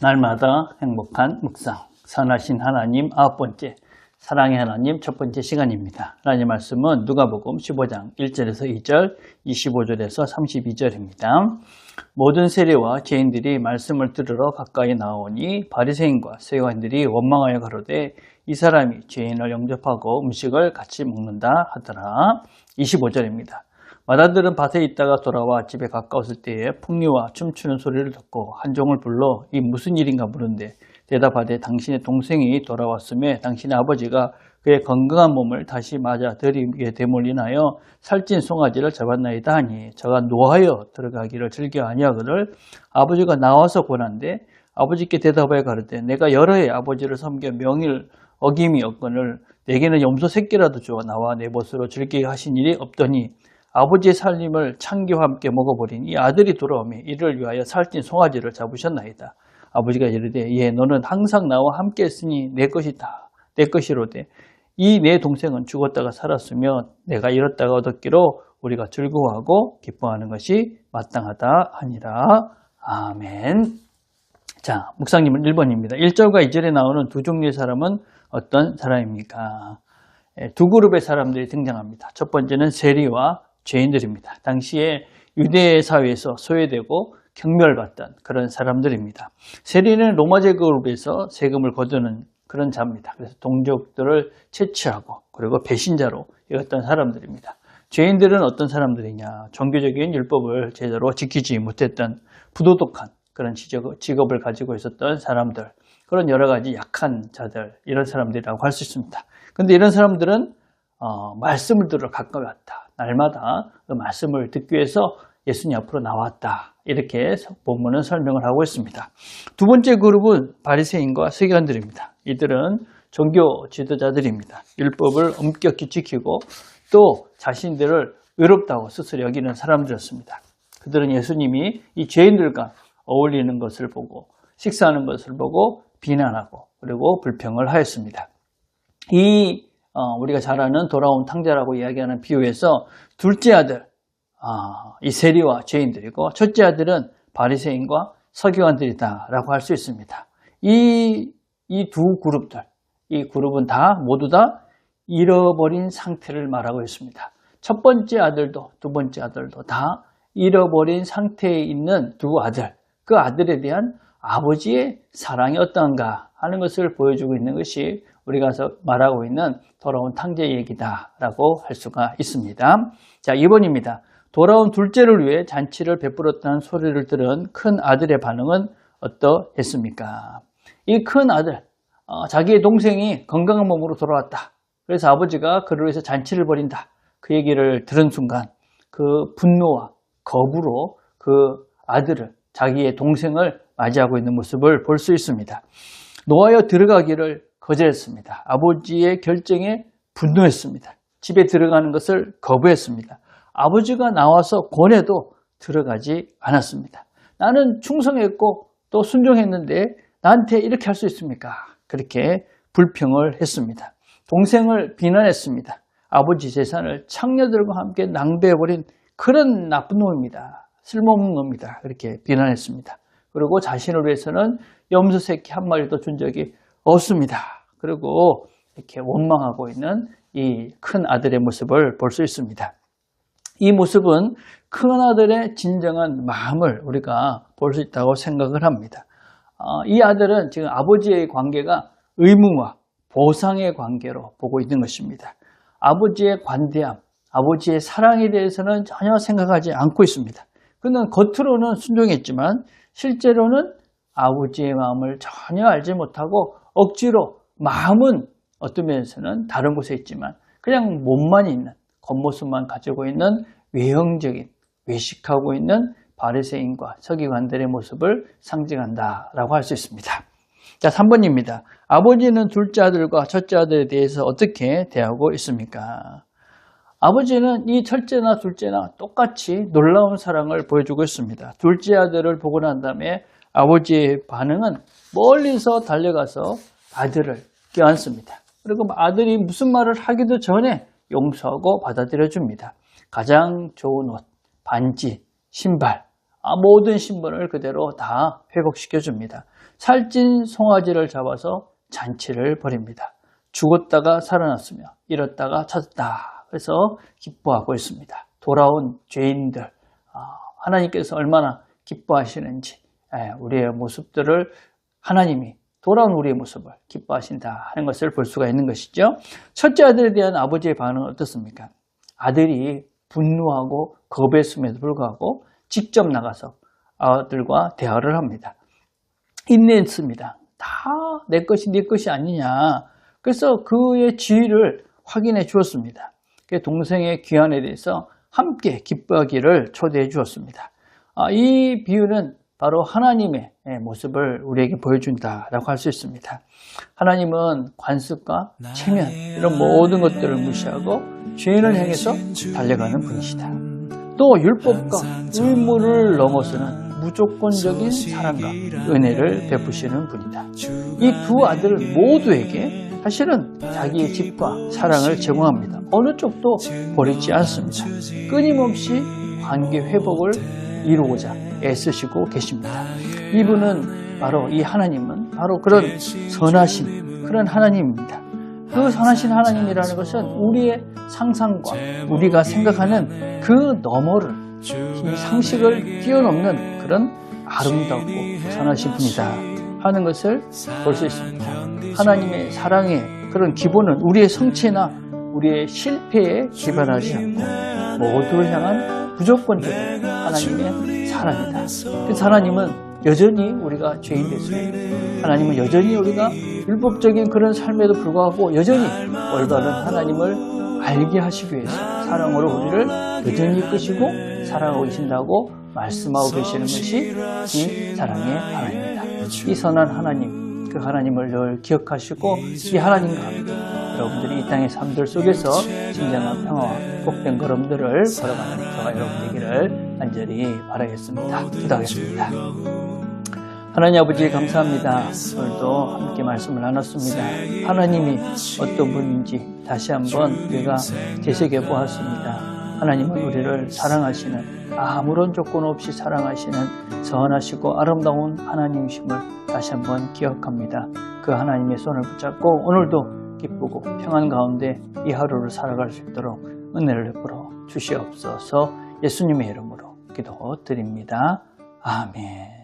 날마다 행복한 묵상, 선하신 하나님 9번째, 사랑의 하나님 1번째 시간입니다. 하나님 말씀은 누가복음 15장 1절에서 2절, 25절에서 32절입니다. 모든 세리와 죄인들이 말씀을 들으러 가까이 나오니 바리새인과 서기관들이 원망하여 가로되 이 사람이 죄인을 영접하고 음식을 같이 먹는다 하더라. 25절입니다. 마다들은 밭에 있다가 돌아와 집에 가까웠을 때에 풍류와 춤추는 소리를 듣고 한 종을 불러 이 무슨 일인가 물은데 대답하되 당신의 동생이 돌아왔음에 당신의 아버지가 그의 건강한 몸을 다시 맞아 들이게 됨을 인하여 살찐 송아지를 잡았나이다 하니 저가 노하여 들어가기를 즐겨 아니하거늘 아버지가 나와서 보란데 아버지께 대답하여 가르되 내가 여러 해 아버지를 섬겨 명일 어김이 없거늘 내게는 염소 새끼라도 주어 나와 내 벗으로 즐기게 하신 일이 없더니 아버지의 살림을 창기와 함께 먹어버리니 아들이 돌아오매 이를 위하여 살찐 송아지를 잡으셨나이다. 아버지가 이르되 예 너는 항상 나와 함께 했으니 내 것이다. 내 것이로되 이 내 동생은 죽었다가 살았으며 내가 잃었다가 얻었기로 우리가 즐거워하고 기뻐하는 것이 마땅하다 하니라. 아멘. 자, 묵상님은 1번입니다. 1절과 2절에 나오는 두 종류의 사람은 어떤 사람입니까? 두 그룹의 사람들이 등장합니다. 첫 번째는 세리와 죄인들입니다. 당시에 유대 사회에서 소외되고 경멸받던 그런 사람들입니다. 세리는 로마 제국에서 세금을 거두는 그런 자입니다. 그래서 동족들을 채취하고 그리고 배신자로 여겼던 사람들입니다. 죄인들은 어떤 사람들이냐? 종교적인 율법을 제대로 지키지 못했던 부도덕한 그런 직업을 가지고 있었던 사람들, 그런 여러 가지 약한 자들, 이런 사람들이라고 할 수 있습니다. 그런데 이런 사람들은 말씀을 들으러 가까이 왔다. 날마다 그 말씀을 듣기 위해서 예수님 앞으로 나왔다. 이렇게 본문은 설명을 하고 있습니다. 두 번째 그룹은 바리새인과 서기관들입니다. 이들은 종교 지도자들입니다. 율법을 엄격히 지키고 또 자신들을 의롭다고 스스로 여기는 사람들이었습니다. 그들은 예수님이 이 죄인들과 어울리는 것을 보고 식사하는 것을 보고 비난하고 그리고 불평을 하였습니다. 우리가 잘 아는 돌아온 탕자라고 이야기하는 비유에서 둘째 아들, 이 세리와 죄인들이고 첫째 아들은 바리새인과 서기관들이다라고 할 수 있습니다. 이 두 그룹들, 이 그룹은 모두 다 잃어버린 상태를 말하고 있습니다. 첫 번째 아들도 두 번째 아들도 다 잃어버린 상태에 있는 두 아들, 그 아들에 대한 아버지의 사랑이 어떠한가 하는 것을 보여주고 있는 것이 우리가 말하고 있는 돌아온 탕자 얘기다라고 할 수가 있습니다. 자, 2번입니다. 돌아온 둘째를 위해 잔치를 베풀었다는 소리를 들은 큰 아들의 반응은 어떠했습니까? 이 큰 아들, 자기의 동생이 건강한 몸으로 돌아왔다. 그래서 아버지가 그를 위해서 잔치를 벌인다. 그 얘기를 들은 순간 그 분노와 거부로 그 아들을, 자기의 동생을 맞이하고 있는 모습을 볼 수 있습니다. 노하여 들어가기를 거절했습니다. 아버지의 결정에 분노했습니다. 집에 들어가는 것을 거부했습니다. 아버지가 나와서 권해도 들어가지 않았습니다. 나는 충성했고 또 순종했는데 나한테 이렇게 할 수 있습니까? 그렇게 불평을 했습니다. 동생을 비난했습니다. 아버지 재산을 창녀들과 함께 낭비해버린 그런 나쁜 놈입니다. 쓸모없는 놈이다. 그렇게 비난했습니다. 그리고 자신을 위해서는 염소 새끼 한 마리도 준 적이 없습니다. 그리고 이렇게 원망하고 있는 이 큰 아들의 모습을 볼 수 있습니다. 이 모습은 큰 아들의 진정한 마음을 우리가 볼 수 있다고 생각을 합니다. 이 아들은 지금 아버지의 관계가 의무와 보상의 관계로 보고 있는 것입니다. 아버지의 관대함, 아버지의 사랑에 대해서는 전혀 생각하지 않고 있습니다. 그는 겉으로는 순종했지만 실제로는 아버지의 마음을 전혀 알지 못하고 억지로 마음은 어떤 면에서는 다른 곳에 있지만 그냥 몸만 있는, 겉모습만 가지고 있는 외형적인, 외식하고 있는 바리새인과 서기관들의 모습을 상징한다라고 할 수 있습니다. 자, 3번입니다. 아버지는 둘째 아들과 첫째 아들에 대해서 어떻게 대하고 있습니까? 아버지는 이 첫째나 둘째나 똑같이 놀라운 사랑을 보여주고 있습니다. 둘째 아들을 보고 난 다음에 아버지의 반응은 멀리서 달려가서 아들을 껴안습니다. 그리고 아들이 무슨 말을 하기도 전에 용서하고 받아들여 줍니다. 가장 좋은 옷, 반지, 신발, 모든 신분을 그대로 다 회복시켜 줍니다. 살찐 송아지를 잡아서 잔치를 벌입니다. 죽었다가 살아났으며 잃었다가 찾았다. 그래서 기뻐하고 있습니다. 돌아온 죄인들, 하나님께서 얼마나 기뻐하시는지 우리의 모습들을 하나님이 돌아온 우리의 모습을 기뻐하신다 하는 것을 볼 수가 있는 것이죠. 첫째 아들에 대한 아버지의 반응은 어떻습니까? 아들이 분노하고 겁했음에도 불구하고 직접 나가서 아들과 대화를 합니다. 인내했습니다. 다 내 것이 네 것이 아니냐. 그래서 그의 지위를 확인해 주었습니다. 동생의 귀환에 대해서 함께 기뻐하기를 초대해 주었습니다. 이 비유는 바로 하나님의 모습을 우리에게 보여준다라고 할 수 있습니다. 하나님은 관습과 체면 이런 모든 것들을 무시하고 죄인을 향해서 달려가는 분이시다. 또 율법과 의무를 넘어서는 무조건적인 사랑과 은혜를 베푸시는 분이다. 이 두 아들 모두에게 사실은 자기의 집과 사랑을 제공합니다. 어느 쪽도 버리지 않습니다. 끊임없이 관계 회복을 이루고자 애쓰시고 계십니다. 이분은 바로 이 하나님은 바로 그런 선하신 그런 하나님입니다. 그 선하신 하나님이라는 것은 우리의 상상과 우리가 생각하는 그 너머를 이 상식을 뛰어넘는 그런 아름답고 선하신 분이다 하는 것을 볼 수 있습니다. 하나님의 사랑의 그런 기본은 우리의 성취나 우리의 실패에 기반하지 않고 모두를 향한 무조건적인 하나님의 사랑이다. 그래서 하나님은 여전히 우리가 죄인 됐습니다. 하나님은 여전히 우리가 율법적인 그런 삶에도 불구하고 여전히 올바른 하나님을 알게 하시기 위해서 사랑으로 우리를 여전히 이끄시고 사랑하고 계신다고 말씀하고 계시는 것이 이 사랑의 하나님입니다. 이 선한 하나님, 그 하나님을 늘 기억하시고 이 하나님과 함께 여러분들이 이 땅의 삶들 속에서 진정한 평화와 복된 걸음들을 걸어가는 저와 여러분 되기를 간절히 바라겠습니다. 기도하겠습니다. 하나님 아버지 감사합니다. 오늘도 함께 말씀을 나눴습니다. 하나님이 어떤 분인지 다시 한번 우리가 되새겨 보았습니다. 하나님은 우리를 사랑하시는 아무런 조건 없이 사랑하시는 선하시고 아름다운 하나님이심을 다시 한번 기억합니다. 그 하나님의 손을 붙잡고 오늘도 기쁘고 평안 가운데 이 하루를 살아갈 수 있도록 은혜를 베풀어 주시옵소서. 예수님의 이름으로 기도드립니다. 아멘.